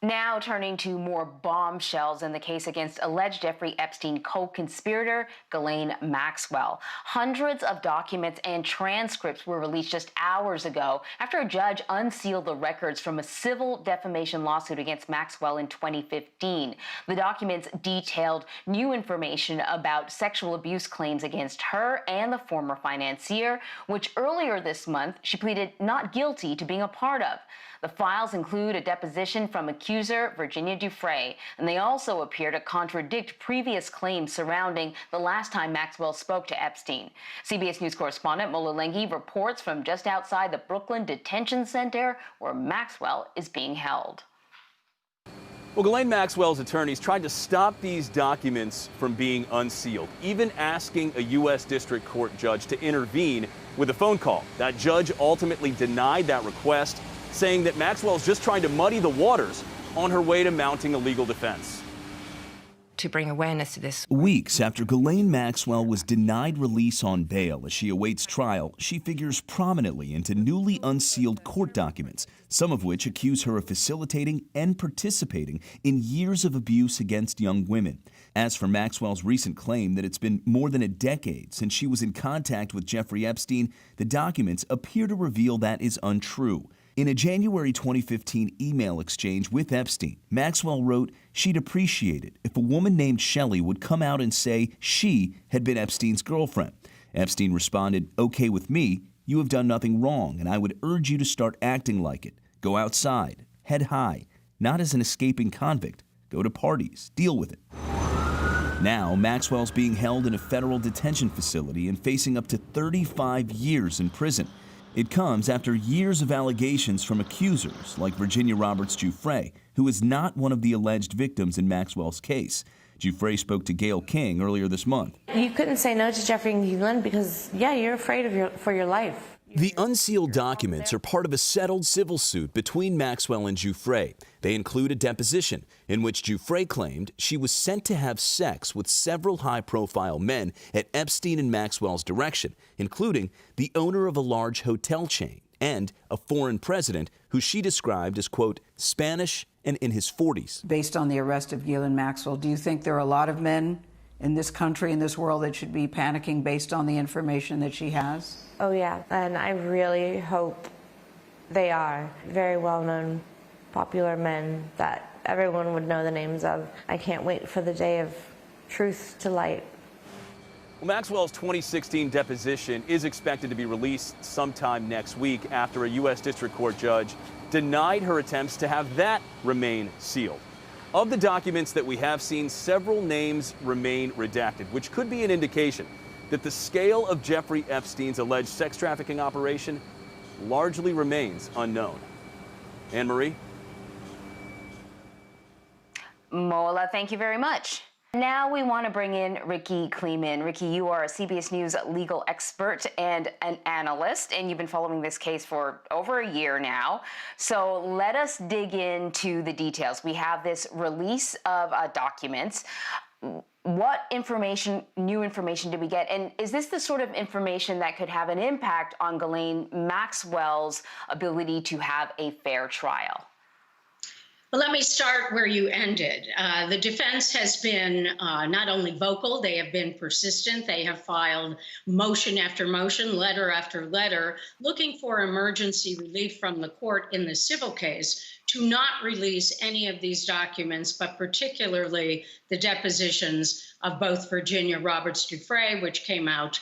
Now turning to more bombshells in the case against alleged Jeffrey Epstein co-conspirator Ghislaine Maxwell. Hundreds of documents and transcripts were released just hours ago after a judge unsealed the records from a civil defamation lawsuit against Maxwell in 2015. The documents detailed new information about sexual abuse claims against her and the former financier, which earlier this month she pleaded not guilty to being a part of. The files include a deposition from accuser Virginia Giuffre, and they also appear to contradict previous claims surrounding the last time Maxwell spoke to Epstein. CBS News correspondent Mola Lenghi reports from just outside the Brooklyn Detention Center where Maxwell is being held. Well, Ghislaine Maxwell's attorneys tried to stop these documents from being unsealed, even asking a U.S. District Court judge to intervene with a phone call. That judge ultimately denied that request, saying that Maxwell's just trying to muddy the waters on her way to mounting a legal defense. To bring awareness to this. Weeks after Ghislaine Maxwell was denied release on bail as she awaits trial, she figures prominently into newly unsealed court documents, some of which accuse her of facilitating and participating in years of abuse against young women. As for Maxwell's recent claim that it's been more than a decade since she was in contact with Jeffrey Epstein, the documents appear to reveal that is untrue. In a January 2015 email exchange with Epstein, Maxwell wrote she'd appreciate it if a woman named Shelley would come out and say she had been Epstein's girlfriend. Epstein responded, "Okay with me, you have done nothing wrong, and I would urge you to start acting like it. Go outside, head high, not as an escaping convict. Go to parties, deal with it." Now, Maxwell's being held in a federal detention facility and facing up to 35 years in prison. It comes after years of allegations from accusers like Virginia Roberts Giuffre, who is not one of the alleged victims in Maxwell's case. Giuffre spoke to Gayle King earlier this month. You couldn't say no to Jeffrey and Ghislaine because, yeah, you're afraid for your life. The unsealed documents are part of a settled civil suit between Maxwell and Giuffre. They include a deposition in which Giuffre claimed she was sent to have sex with several high-profile men at Epstein and Maxwell's direction, including the owner of a large hotel chain and a foreign president who she described as, quote, Spanish and in his 40s. Based on the arrest of Ghislaine Maxwell, do you think there are a lot of men in this country, in this world, that should be panicking based on the information that she has? Oh, yeah, and I really hope they are very well-known, popular men that everyone would know the names of. I can't wait for the day of truth to light. Well, Maxwell's 2016 deposition is expected to be released sometime next week after a U.S. District Court judge denied her attempts to have that remain sealed. Of the documents that we have seen, several names remain redacted, which could be an indication that the scale of Jeffrey Epstein's alleged sex trafficking operation largely remains unknown. Anne-Marie? Mola, thank you very much. Now we want to bring in Ricky Kleeman. Ricky, you are a CBS News legal expert and an analyst, and you've been following this case for over a year now. So let us dig into the details. We have this release of documents. What information, new information did we get? And is this the sort of information that could have an impact on Ghislaine Maxwell's ability to have a fair trial? Well, let me start where you ended. The defense has been not only vocal, they have been persistent. They have filed motion after motion, letter after letter, looking for emergency relief from the court in the civil case to not release any of these documents, but particularly the depositions of both Virginia Roberts Giuffre, which came out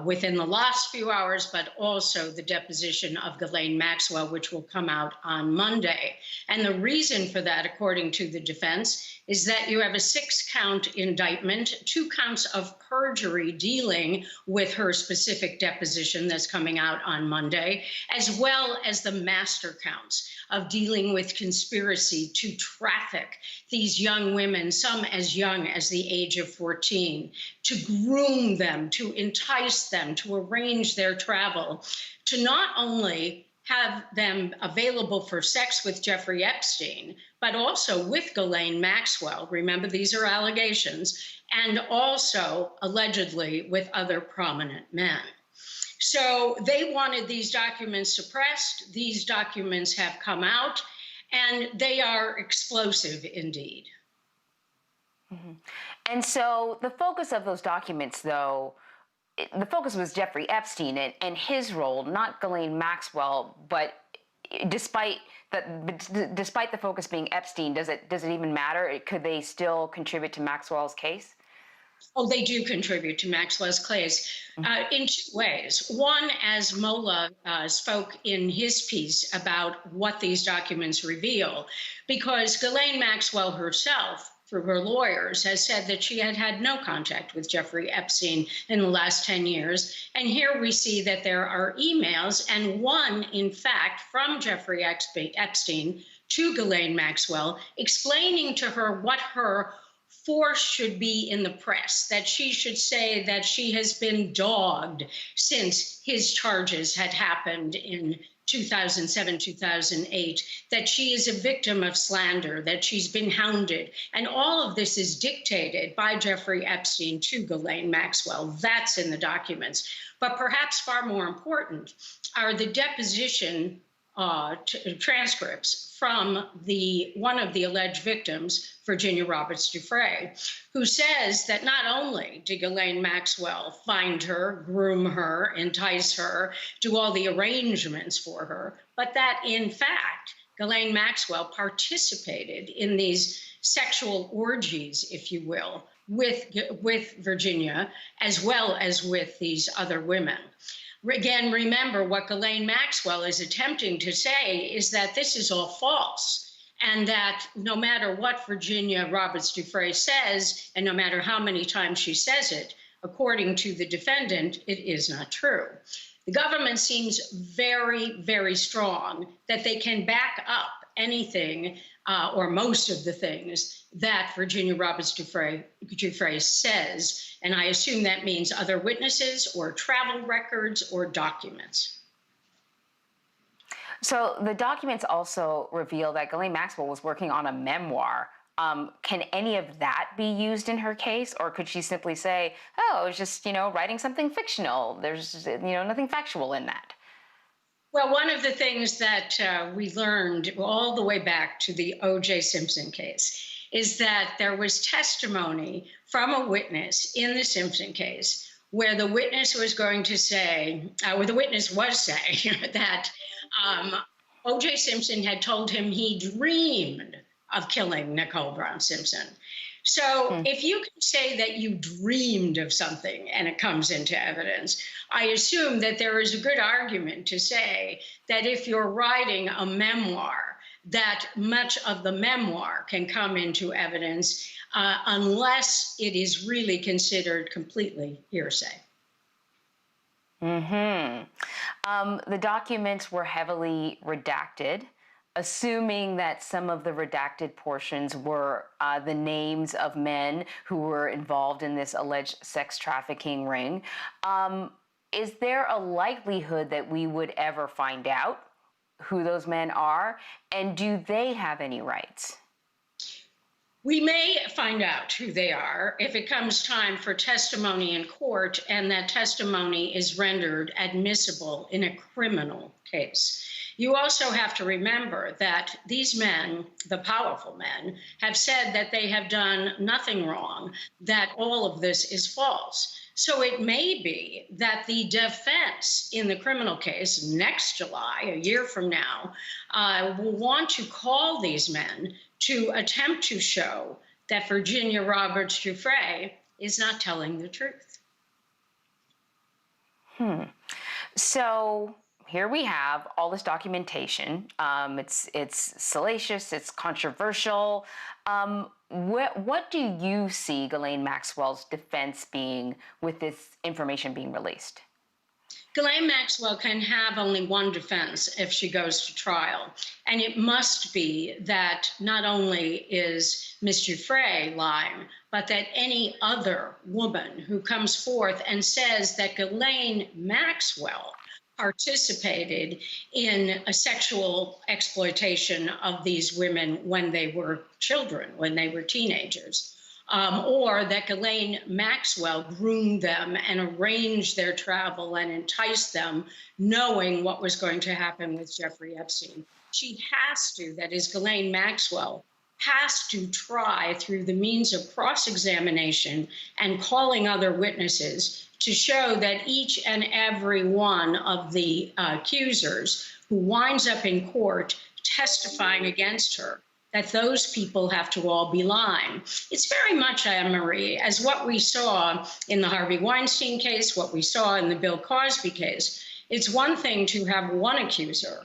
within the last few hours, but also the deposition of Ghislaine Maxwell, which will come out on Monday. And the reason for that, according to the defense, is that you have a 6-count indictment, 2 counts of perjury dealing with her specific deposition that's coming out on Monday, as well as the master counts of dealing with conspiracy to traffic these young women, some as young as the age of 14, to groom them, to entice them, to arrange their travel, to not only have them available for sex with Jeffrey Epstein, but also with Ghislaine Maxwell. Remember, these are allegations, and also allegedly with other prominent men. So they wanted these documents suppressed. These documents have come out, and they are explosive indeed. And so the focus of those documents, though, the focus was Jeffrey Epstein and his role, not Ghislaine Maxwell. But despite the focus being Epstein, does it even matter? Could they still contribute to Maxwell's case? Oh, they do contribute to Maxwell's case in two ways. One, as Mola spoke in his piece about what these documents reveal, because Ghislaine Maxwell herself, through her lawyers, has said that she had had no contact with Jeffrey Epstein in the last 10 years. And here we see that there are emails, and one, in fact, from Jeffrey Epstein to Ghislaine Maxwell, explaining to her what her force should be in the press, that she should say that she has been dogged since his charges had happened in 2007, 2008, that she is a victim of slander, that she's been hounded. And all of this is dictated by Jeffrey Epstein to Ghislaine Maxwell. That's in the documents. But perhaps far more important are the deposition transcripts from one of the alleged victims, Virginia Roberts Giuffre, who says that not only did Ghislaine Maxwell find her, groom her, entice her, do all the arrangements for her, but that in fact, Ghislaine Maxwell participated in these sexual orgies, if you will, with Virginia, as well as with these other women. Again, remember what Ghislaine Maxwell is attempting to say is that this is all false, and that no matter what Virginia Roberts Giuffre says, and no matter how many times she says it, according to the defendant, it is not true. The government seems very, very strong that they can back up anything or most of the things that Virginia Roberts Giuffre says. And I assume that means other witnesses or travel records or documents. So the documents also reveal that Ghislaine Maxwell was working on a memoir. Can any of that be used in her case? Or could she simply say, oh, it's just, writing something fictional. There's, nothing factual in that. Well, one of the things that we learned all the way back to the O.J. Simpson case is that there was testimony from a witness in the Simpson case where the witness was going to say, where the witness was saying that O.J. Simpson had told him he dreamed of killing Nicole Brown Simpson. So if you can say that you dreamed of something and it comes into evidence, I assume that there is a good argument to say that if you're writing a memoir, that much of the memoir can come into evidence unless it is really considered completely hearsay. The documents were heavily redacted, assuming that some of the redacted portions were the names of men who were involved in this alleged sex trafficking ring. Is there a likelihood that we would ever find out who those men are? And do they have any rights? We may find out who they are if it comes time for testimony in court and that testimony is rendered admissible in a criminal case. You also have to remember that these men, the powerful men, have said that they have done nothing wrong, that all of this is false. So it may be that the defense in the criminal case next July, a year from now, will want to call these men to attempt to show that Virginia Roberts Giuffre is not telling the truth. So here we have all this documentation. It's salacious, it's controversial. What do you see Ghislaine Maxwell's defense being with this information being released? Ghislaine Maxwell can have only one defense if she goes to trial, and it must be that not only is Ms. Giuffre lying, but that any other woman who comes forth and says that Ghislaine Maxwell participated in a sexual exploitation of these women when they were children, when they were teenagers, or that Ghislaine Maxwell groomed them and arranged their travel and enticed them, knowing what was going to happen with Jeffrey Epstein. She has to, that is Ghislaine Maxwell, has to try through the means of cross-examination and calling other witnesses to show that each and every one of the accusers who winds up in court testifying against her, that those people have to all be lying. It's very much, Anne-Marie, as what we saw in the Harvey Weinstein case, what we saw in the Bill Cosby case. It's one thing to have one accuser.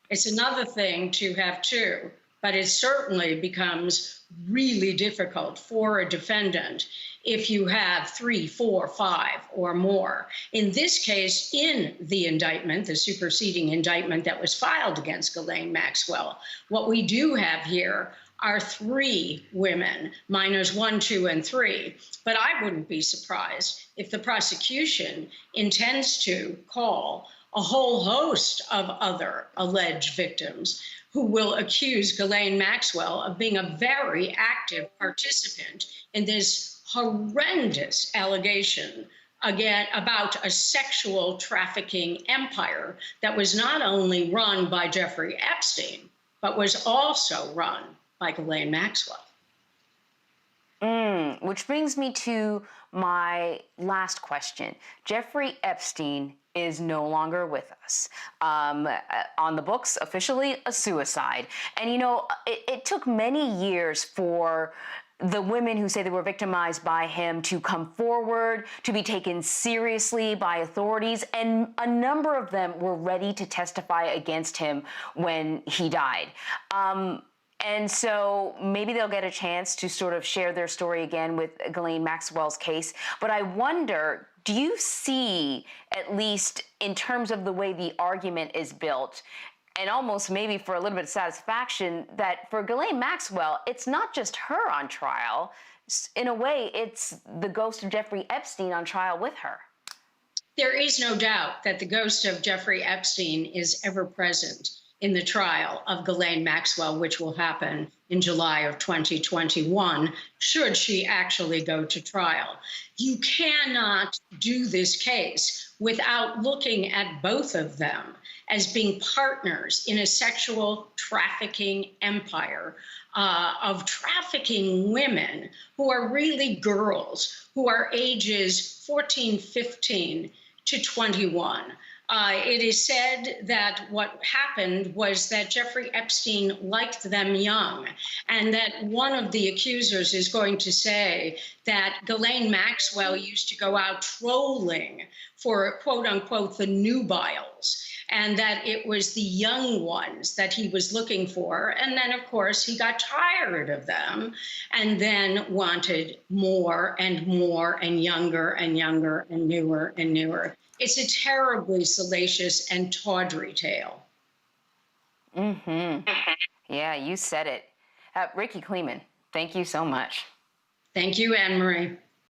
It's another thing to have two, but it certainly becomes really difficult for a defendant if you have 3, 4, 5 or more. In this case, in the indictment, the superseding indictment that was filed against Ghislaine Maxwell, what we do have here are 3 women, minors 1, 2, and 3. But I wouldn't be surprised if the prosecution intends to call a whole host of other alleged victims who will accuse Ghislaine Maxwell of being a very active participant in this horrendous allegation, again, about a sexual trafficking empire that was not only run by Jeffrey Epstein, but was also run by Ghislaine Maxwell. Which brings me to my last question. Jeffrey Epstein is no longer with us. On the books, officially a suicide. And you know, it took many years for the women who say they were victimized by him to come forward, to be taken seriously by authorities, and a number of them were ready to testify against him when he died. And so maybe they'll get a chance to sort of share their story again with Ghislaine Maxwell's case. But I wonder, do you see, at least in terms of the way the argument is built, and almost maybe for a little bit of satisfaction, that for Ghislaine Maxwell, it's not just her on trial. In a way, it's the ghost of Jeffrey Epstein on trial with her. There is no doubt that the ghost of Jeffrey Epstein is ever present in the trial of Ghislaine Maxwell, which will happen in July of 2021, should she actually go to trial. You cannot do this case without looking at both of them as being partners in a sexual trafficking empire of trafficking women who are really girls, who are ages 14, 15 to 21. It is said that what happened was that Jeffrey Epstein liked them young, and that one of the accusers is going to say that Ghislaine Maxwell used to go out trolling for, quote unquote, the nubiles, and that it was the young ones that he was looking for. And then, of course, he got tired of them and then wanted more and more and younger and younger and newer and newer. It's a terribly salacious and tawdry tale. Yeah, you said it. Ricky Kleeman, thank you so much. Thank you, Anne-Marie.